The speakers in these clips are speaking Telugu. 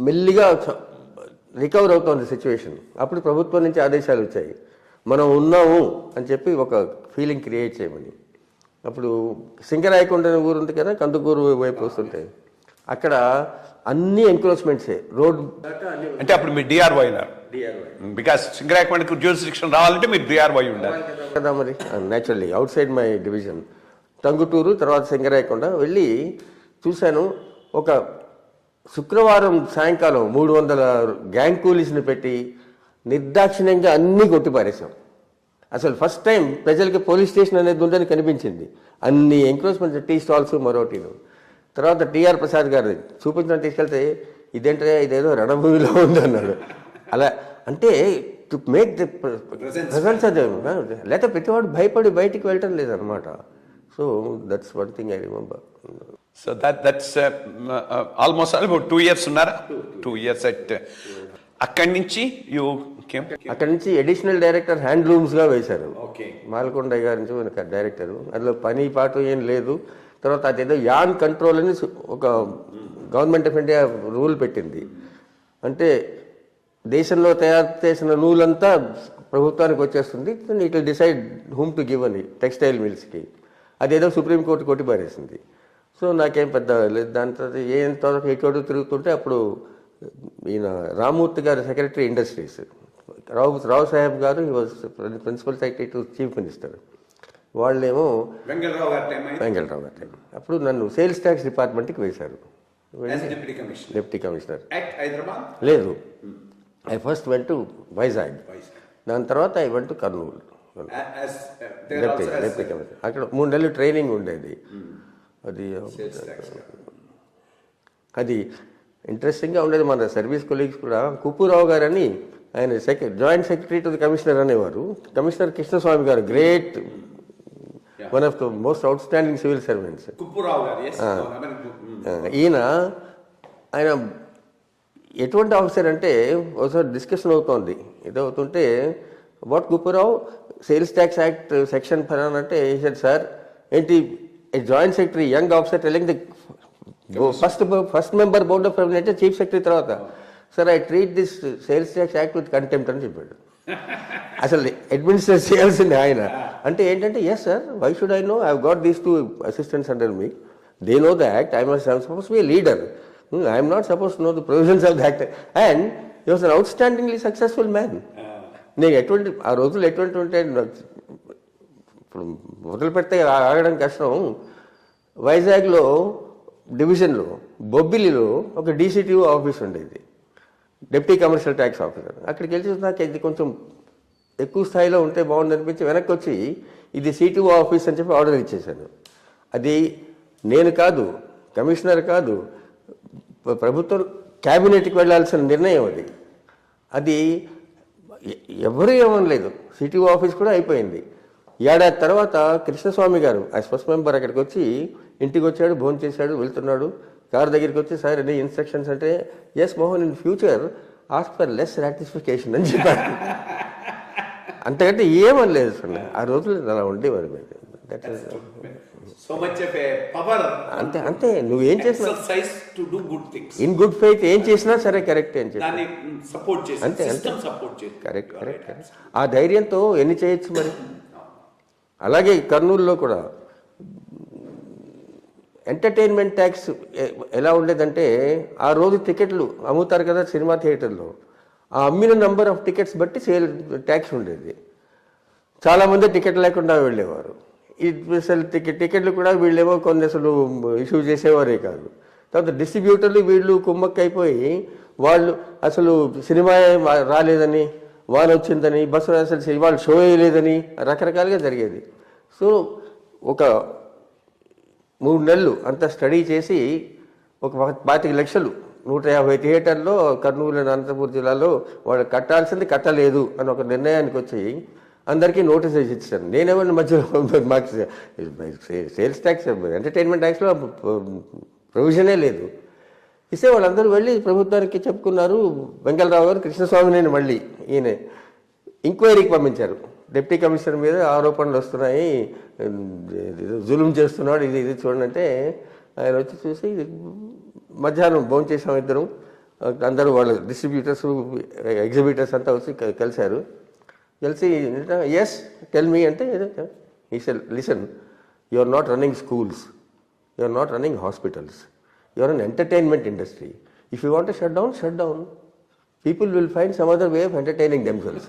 మెల్లిగా రికవర్ అవుతోంది సిచ్యువేషన్. అప్పుడు ప్రభుత్వం నుంచి ఆదేశాలు వచ్చాయి, మనం ఉన్నాము అని చెప్పి ఒక ఫీలింగ్ క్రియేట్ చేయమని. అప్పుడు సింగరాయకొండ ఊరు ఉంది కదా, కందుకూరు వైపు వస్తుంటే అక్కడ అన్ని ఎంక్రోచ్మెంట్సే రోడ్. అంటే అప్పుడు మీరు డిఆర్ఓ అయినారు, బికాస్ సింగరాయకొండకు జ్యూరిస్డిక్షన్ రావాలంటే మీరు డిఆర్ఓ ఉండాలి కదా మరి. Naturally outside my division Tanguturu, తర్వాత సింగరాయకొండ వెళ్ళి చూశాను. ఒక శుక్రవారం సాయంకాలం 300 గ్యాంగ్ కూలీస్ని పెట్టి నిర్దాక్షిణ్యంగా అన్నీ కొట్టిపారేశాం. అసలు ఫస్ట్ టైం ప్రజలకి పోలీస్ స్టేషన్ అనేది ఉందని కనిపించింది. అన్ని ఎంక్రోచ్మెంట్స్, టీ స్టాల్స్, మరోటీలు. తర్వాత టిఆర్ ప్రసాద్ గారు చూపించడానికి తీసుకెళ్తే, ఇదేంటే ఇదేదో రణభూమిలో ఉంది అన్నాడు. అలా అంటే టు మేక్ ది ప్రెజెన్స్ అది, లేకపోతే ప్రతివాడు భయపడి బయటికి వెళ్ళటం లేదనమాట. So that's one thing I remember. So that's almost about 2 years ఉన్నారా? 2 years అట్. అక్కడి నుంచి అక్కడి నుంచి అడిషనల్ డైరెక్టర్ హ్యాండ్లూమ్స్గా వేశారు. మాల్కొండ గారి నుంచి డైరెక్టరు. అందులో పని పాటు ఏం లేదు. తర్వాత అదేదో యాన్ కంట్రోల్ అని ఒక గవర్నమెంట్ ఆఫ్ ఇండియా రూల్ పెట్టింది. అంటే దేశంలో తయారు చేసిన నూలంతా ప్రభుత్వానికి వచ్చేస్తుంది, it will decide whom to give అని టెక్స్టైల్ మిల్స్కి. అదేదో సుప్రీంకోర్టు కొట్టిపారేసింది. సో నాకేం పెద్ద లేదు. దాని తర్వాత ఏం తర్వాత ఎటు తిరుగుతుంటే అప్పుడు ఈయన రామ్మూర్తి గారు సెక్రటరీ ఇండస్ట్రీస్, రావు సాహెబ్ గారు he was principal secretary to chief minister. వాళ్ళేమో వెంగళరావు గారి టైం. అప్పుడు నన్ను సేల్స్ ట్యాక్స్ డిపార్ట్మెంట్కి వేశారు, డిప్యూటీ కమిషనర్. లేదు, I first went to Vizag, దాని తర్వాత I went to Kurnool deputy commissioner. అక్కడ 3 నెలలు ట్రైనింగ్ ఉండేది. అది ఇంట్రెస్టింగ్గా ఉండేది. మన సర్వీస్ కొలీగ్స్ కూడా కుప్పురావు గారని, ఆయన joint secretary to the commissioner అనేవారు. కమిషనర్ కృష్ణస్వామి గారు, great, one of the most outstanding civil servants. ఆయన ఎటువంటి ఆఫీసర్ అంటే, ఒకసారి డిస్కషన్ అవుతోంది, ఇదవుతుంటే what Kuppurao sales tax act section ఫలానా అంటే, సార్ ఏంటి joint secretary young officer telling the first member board of revenue chief secretary తర్వాత, sir I treat this sales tax act with contempt అని చెప్పాడు. అసలు అడ్మినిస్ట్రేట్ చేయాల్సింది ఆయన. అంటే ఏంటంటే, yes sir, why should I know, I got these 2 assistants under me, they know the act, I'm suppose be leader, I'm not suppose to know the provisions of the act. And he was an outstandingly successful man. నేను ఎటువంటి ఆ రోజులు ఎటువంటి ఉంటే ఇప్పుడు మొదలు పెడితే ఆగడం కష్టం. వైజాగ్లో డివిజన్లో బొబ్బిలిలో ఒక డీసీటీఓ ఆఫీస్ ఉండేది, డిప్యూటీ కమర్షియల్ ట్యాక్స్ ఆఫీసర్. అక్కడికి వెళ్ళి నాకు ఇది కొంచెం ఎక్కువ స్థాయిలో ఉంటే బాగుంది అనిపించి వెనక్కి వచ్చి ఇది సిటీఓ ఆఫీస్ అని చెప్పి ఆర్డర్ ఇచ్చేశాను. అది నేను కాదు, కమిషనర్ కాదు, ప్రభుత్వం క్యాబినెట్కి వెళ్ళాల్సిన నిర్ణయం అది. అది ఎవరు ఏమనలేదు, సిటీఓ ఆఫీస్ కూడా అయిపోయింది. ఏడాది తర్వాత కృష్ణస్వామి గారు యాజ్ ఫస్ట్ మెంబర్ అక్కడికి వచ్చి ఇంటికి వచ్చాడు, భోజనం చేశాడు, వెళ్తున్నాడు. కారు దగ్గరికి వచ్చి, సార్ ఎన్ని ఇన్స్ట్రక్షన్స్ అంటే, yes Mohan, in future ask for less ratification అని చెప్పాడు. అంతకంటే ఏమనలేదు సార్. ఆ రోజులు అలా ఉండేవారు. అంతే అంతే, నువ్వేం చేసినా ఇన్ గుడ్ ఫెయిత్ ఏం చేసినా సరే కరెక్ట్ అని చెప్పి అంతే అంతే, కరెక్ట్ కరెక్ట్. ఆ ధైర్యంతో ఎన్ని చేయొచ్చు మరి. అలాగే కర్నూలులో కూడా ఎంటర్టైన్మెంట్ ట్యాక్స్ ఎలా ఉండేదంటే, ఆ రోజు టికెట్లు అమ్ముతారు కదా సినిమా థియేటర్లో, ఆ అమ్మిన నెంబర్ ఆఫ్ టికెట్స్ బట్టి సేల్ ట్యాక్స్ ఉండేది. చాలామంది టికెట్ లేకుండా వెళ్ళేవారు. అసలు టికెట్లు కూడా వీళ్ళేమో కొన్ని అసలు ఇష్యూ చేసేవారే కాదు. తర్వాత డిస్ట్రిబ్యూటర్లు వీళ్ళు కుమ్మక్క అయిపోయి, వాళ్ళు అసలు సినిమా రాలేదని, వాన వచ్చిందని, బస్సు అసలు వాళ్ళు షో వేయలేదని రకరకాలుగా జరిగేది. సో ఒక 3 నెలలు అంతా స్టడీ చేసి ఒక 25 లక్షలు 150 థియేటర్లో కర్నూలు అనంతపురం జిల్లాలో వాళ్ళు కట్టాల్సింది కట్టలేదు అని ఒక నిర్ణయానికి వచ్చి అందరికీ నోటీసెస్ ఇచ్చాను. నేనేమన్నా మధ్యలో మాకు సేల్స్ ట్యాక్స్, ఎంటర్టైన్మెంట్ ట్యాక్స్లో ప్రొవిజనే లేదు. ఇస్తే వాళ్ళందరూ వెళ్ళి ప్రభుత్వానికి చెప్పుకున్నారు. వెంగళరావు గారు కృష్ణస్వామిని మళ్ళీ ఈయన ఎంక్వైరీకి పంపించారు. డిప్యూటీ కమిషనర్ మీద ఆరోపణలు వస్తున్నాయి, జులుం చేస్తున్నాడు, ఇది చూడండి అంటే, ఆయన వచ్చి చూసి మధ్యాహ్నం భోజనం చేసాం ఇద్దరం. అందరూ వాళ్ళ డిస్ట్రిబ్యూటర్స్ ఎగ్జిబిటర్స్ అంతా వచ్చి కలిశారు. కలిసి ఎస్ టెల్ మీ అంటే ఈ cell listen, you are not running schools, you are not running hospitals, you are an entertainment industry. If you want shut down, shut down. People will find some other way of entertaining themselves.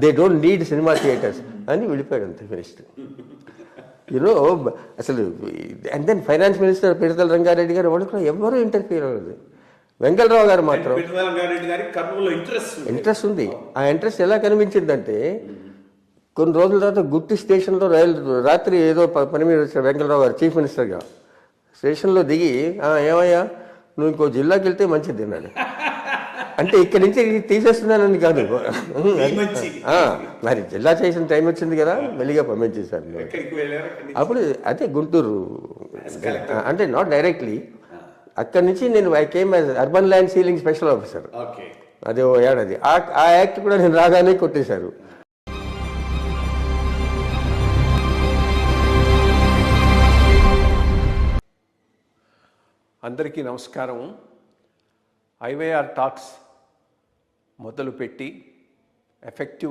They don't need cinema theatres. అని వెళ్ళిపోయాడు అంతే, ఫినిష్డ్. అసలు and then finance minister Pidatala Rangareddy గారు వాళ్ళు కూడా ఎవరు ఇంటర్ఫియర్ అవ్వలేదు. వెంకటరావు గారు మాత్రం ఇంట్రెస్ట్ ఉంది. ఆ ఇంట్రెస్ట్ ఎలా కనిపించిందంటే కొన్ని రోజుల తర్వాత గుత్తి స్టేషన్లో రాత్రి ఏదో పని మీద వచ్చాడు వెంకటరావు గారు చీఫ్ మినిస్టర్గా. స్టేషన్లో దిగి ఏమయ్యా నువ్వు ఇంకో జిల్లాకి వెళ్తే మంచిది అన్నాడు. అంటే ఇక్కడి నుంచి తీసేస్తున్నానని కాదు, మరి జిల్లా చేసిన టైం వచ్చింది కదా మెల్లిగా పంపించేశారు. అప్పుడు అదే గుంటూరు అంటే నాట్ డైరెక్ట్లీ, అక్కడి నుంచి నేను I came as urban land ceiling special officer. అదే ఓ ఏడాది. ఆ యాక్ట్ కూడా నేను రాగానే కొట్టేశారు. అందరికీ నమస్కారం. ఐవైఆర్ టాక్స్ మొదలుపెట్టి ఎఫెక్టివ్